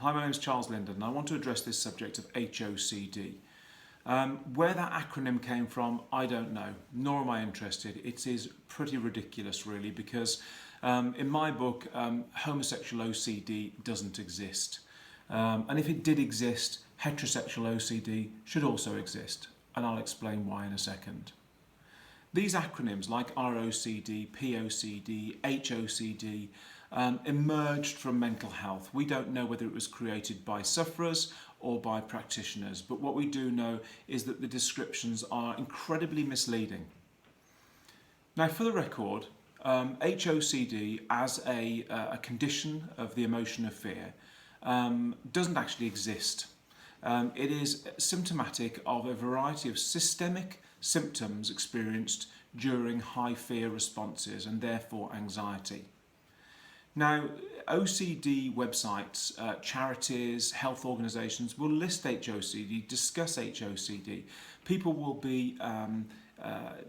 Hi, my name is Charles Linden and I want to address this subject of HOCD. Where that acronym came from, I don't know, nor am I interested. It is pretty ridiculous really because in my book, homosexual OCD doesn't exist. And if it did exist, heterosexual OCD should also exist. And I'll explain why in a second. These acronyms like ROCD, POCD, HOCD emerged from mental health. We don't know whether it was created by sufferers or by practitioners, but what we do know is that the descriptions are incredibly misleading. Now, for the record, HOCD as a condition of the emotion of fear doesn't actually exist. It is symptomatic of a variety of systemic symptoms experienced during high fear responses and therefore anxiety. Now, OCD websites, charities, health organisations will list HOCD, discuss HOCD. People will be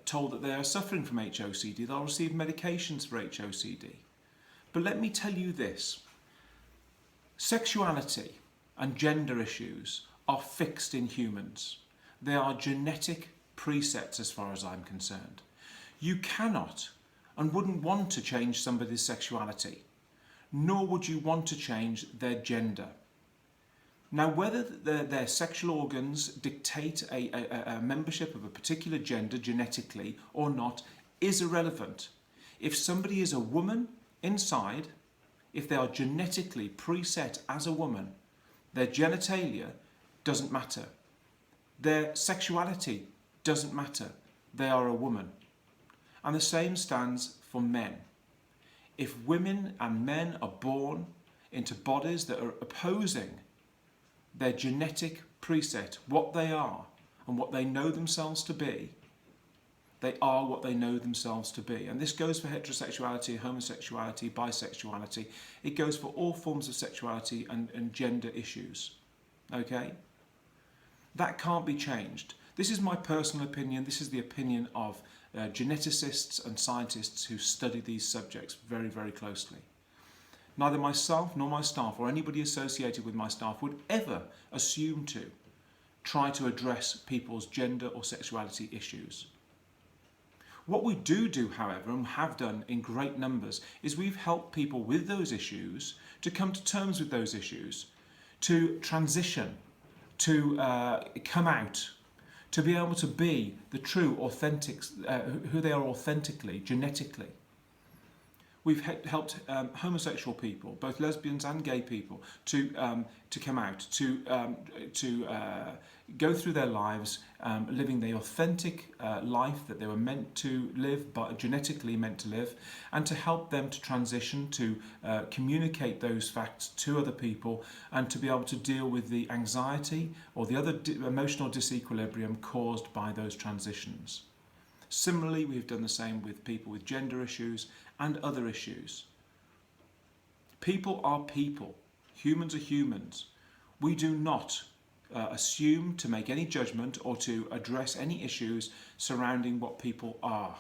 told that they are suffering from HOCD. They'll receive medications for HOCD. But let me tell you this. Sexuality and gender issues are fixed in humans. They are genetic presets as far as I'm concerned. You cannot and wouldn't want to change somebody's sexuality, nor would you want to change their gender. Now, whether their sexual organs dictate a membership of a particular gender genetically or not is irrelevant. If somebody is a woman inside, if they are genetically preset as a woman, their genitalia doesn't matter. Their sexuality doesn't matter. They are a woman. And the same stands for men. If women and men are born into bodies that are opposing their genetic preset, what they are and what they know themselves to be, they are what they know themselves to be. And this goes for heterosexuality, homosexuality, bisexuality. It goes for all forms of sexuality and gender issues. Okay? That can't be changed. This is my personal opinion. This is the opinion of geneticists and scientists who study these subjects very, very closely. Neither myself nor my staff or anybody associated with my staff would ever assume to try to address people's gender or sexuality issues. What we do, however, and have done in great numbers, is we've helped people with those issues to come to terms with those issues, to transition, to come out, to be able to be the true, authentic, who they are authentically, genetically. We've helped homosexual people, both lesbians and gay people, to come out, to go through their lives living the authentic life that they were meant to live, but genetically meant to live, and to help them to transition, to communicate those facts to other people, and to be able to deal with the anxiety or the other emotional disequilibrium caused by those transitions. Similarly, we've done the same with people with gender issues and other issues. People are people. Humans are humans. We do not assume to make any judgment or to address any issues surrounding what people are,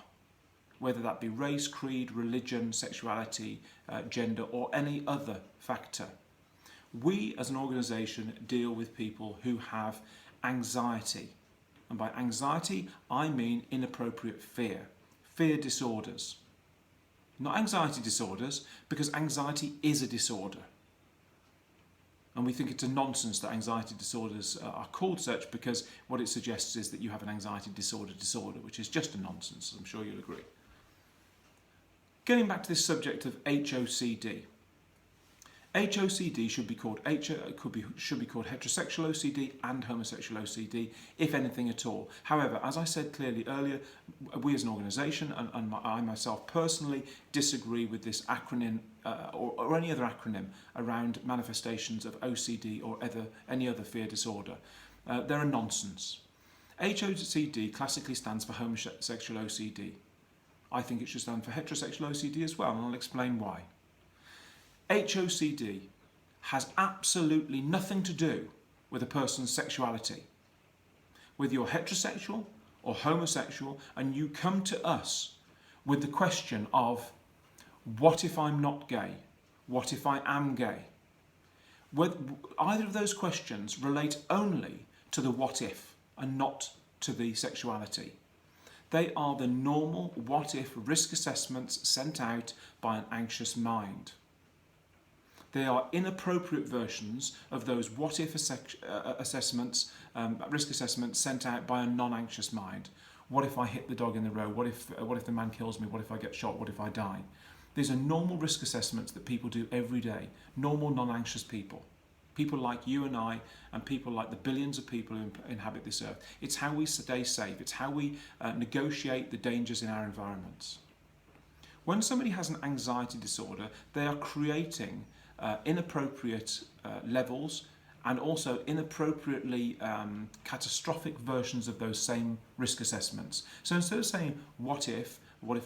whether that be race, creed, religion, sexuality, gender, or any other factor. We as an organisation deal with people who have anxiety. And by anxiety, I mean inappropriate fear, fear disorders. Not anxiety disorders, because anxiety is a disorder. And we think it's a nonsense that anxiety disorders are called such, because what it suggests is that you have an anxiety disorder, which is just a nonsense, I'm sure you'll agree. Getting back to this subject of HOCD. HOCD should be called heterosexual OCD and homosexual OCD, if anything at all. However, as I said clearly earlier, we as an organisation and I myself personally disagree with this acronym or any other acronym around manifestations of OCD or any other fear disorder. They're a nonsense. HOCD classically stands for homosexual OCD. I think it should stand for heterosexual OCD as well, and I'll explain why. HOCD has absolutely nothing to do with a person's sexuality. Whether you're heterosexual or homosexual and you come to us with the question of, what if I'm not gay? What if I am gay? Either of those questions relate only to the what if and not to the sexuality. They are the normal what if risk assessments sent out by an anxious mind. They are inappropriate versions of those what if assessments, risk assessments sent out by a non-anxious mind. What if I hit the dog in the road? What if the man kills me? What if I get shot? What if I die? These are normal risk assessments that people do every day. Normal non-anxious people. People like you and I, and people like the billions of people who inhabit this earth. It's how we stay safe. It's how we negotiate the dangers in our environments. When somebody has an anxiety disorder, they are creating inappropriate levels and also inappropriately catastrophic versions of those same risk assessments. So instead of saying, what if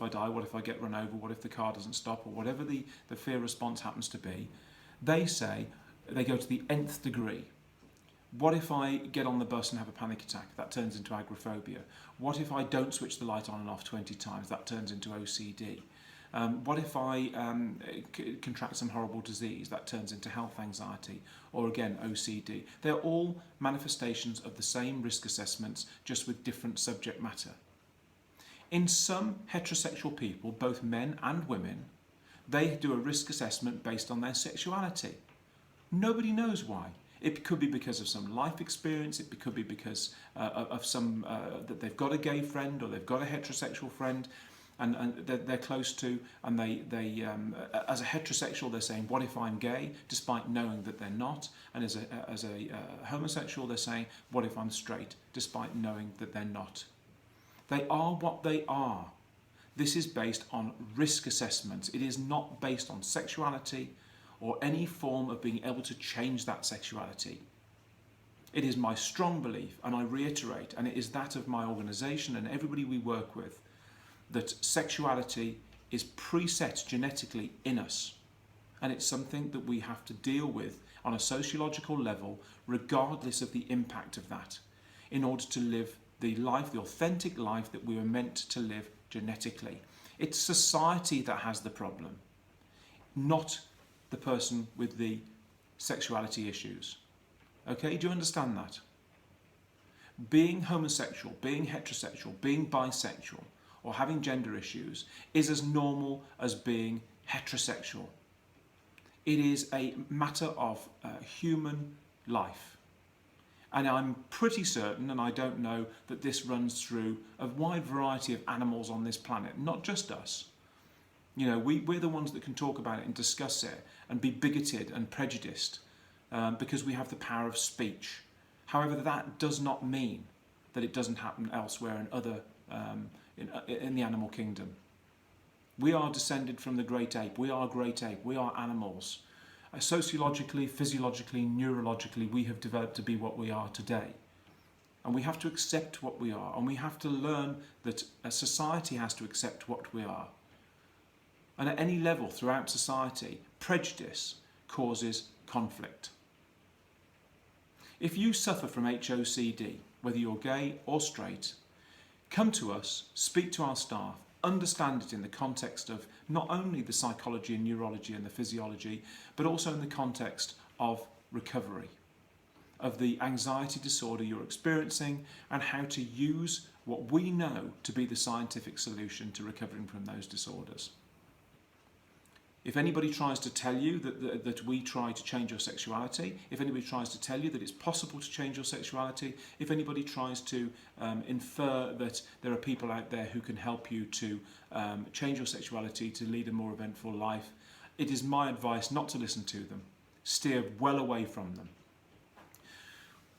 I die, what if I get run over, what if the car doesn't stop, or whatever the fear response happens to be, they go to the nth degree. What if I get on the bus and have a panic attack? That turns into agoraphobia. What if I don't switch the light on and off 20 times? That turns into OCD. What if I contract some horrible disease? That turns into health anxiety, or again OCD. They're all manifestations of the same risk assessments, just with different subject matter. In some heterosexual people, both men and women, they do a risk assessment based on their sexuality. Nobody knows why. It could be because of some life experience. It could be because of some that they've got a gay friend or they've got a heterosexual friend, and they're close to. And they as a heterosexual, they're saying, "What if I'm gay?" despite knowing that they're not. And as a homosexual, they're saying, "What if I'm straight?" despite knowing that they're not. They are what they are. This is based on risk assessments. It is not based on sexuality or any form of being able to change that sexuality. It is my strong belief, and I reiterate, and it is that of my organisation and everybody we work with, that sexuality is preset genetically in us, and it's something that we have to deal with on a sociological level, regardless of the impact of that, in order to live the life, the authentic life that we were meant to live genetically. It's society that has the problem, not the person with the sexuality issues. Okay, do you understand that? Being homosexual, being heterosexual, being bisexual, or having gender issues is as normal as being heterosexual. It is a matter of human life. And I'm pretty certain, and I don't know, that this runs through a wide variety of animals on this planet, not just us. You know, we're the ones that can talk about it and discuss it and be bigoted and prejudiced because we have the power of speech. However, that does not mean that it doesn't happen elsewhere in other in the animal kingdom. We are descended from the great ape. We are great ape. We are animals. Sociologically, physiologically, neurologically, we have developed to be what we are today. And we have to accept what we are. And we have to learn that a society has to accept what we are. And at any level throughout society, prejudice causes conflict. If you suffer from HOCD, whether you're gay or straight, come to us, speak to our staff, understand it in the context of not only the psychology and neurology and the physiology, but also in the context of recovery, of the anxiety disorder you're experiencing, and how to use what we know to be the scientific solution to recovering from those disorders. If anybody tries to tell you that we try to change your sexuality, if anybody tries to tell you that it's possible to change your sexuality, if anybody tries to infer that there are people out there who can help you to change your sexuality to lead a more eventful life, it is my advice not to listen to them. Steer well away from them.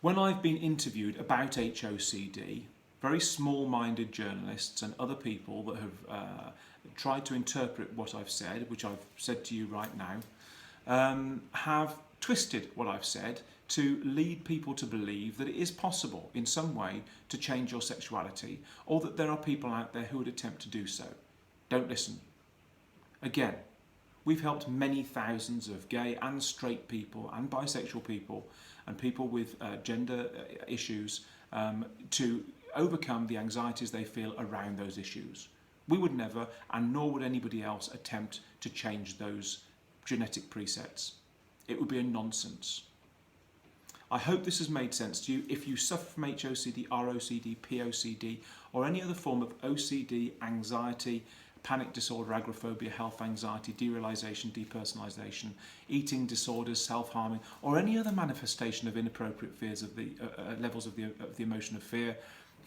When I've been interviewed about HOCD, very small-minded journalists and other people that have tried to interpret what I've said, which I've said to you right now, have twisted what I've said to lead people to believe that it is possible in some way to change your sexuality, or that there are people out there who would attempt to do so. Don't listen. Again, we've helped many thousands of gay and straight people and bisexual people and people with gender issues to overcome the anxieties they feel around those issues. We would never, and nor would anybody else, attempt to change those genetic presets. It would be a nonsense. I hope this has made sense to you. If you suffer from HOCD, ROCD, POCD, or any other form of OCD, anxiety, panic disorder, agoraphobia, health anxiety, derealization, depersonalization, eating disorders, self-harming, or any other manifestation of inappropriate fears of the levels of the emotion of fear,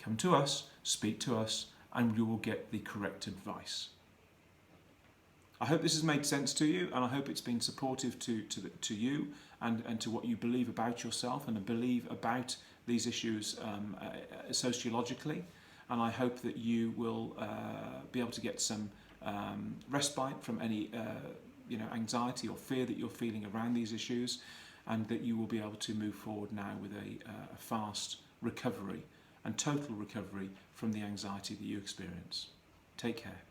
come to us, speak to us, and you will get the correct advice. I hope this has made sense to you, and I hope it's been supportive to you and to what you believe about yourself and believe about these issues sociologically. And I hope that you will be able to get some respite from any anxiety or fear that you're feeling around these issues, and that you will be able to move forward now with a fast recovery and total recovery from the anxiety that you experience. Take care.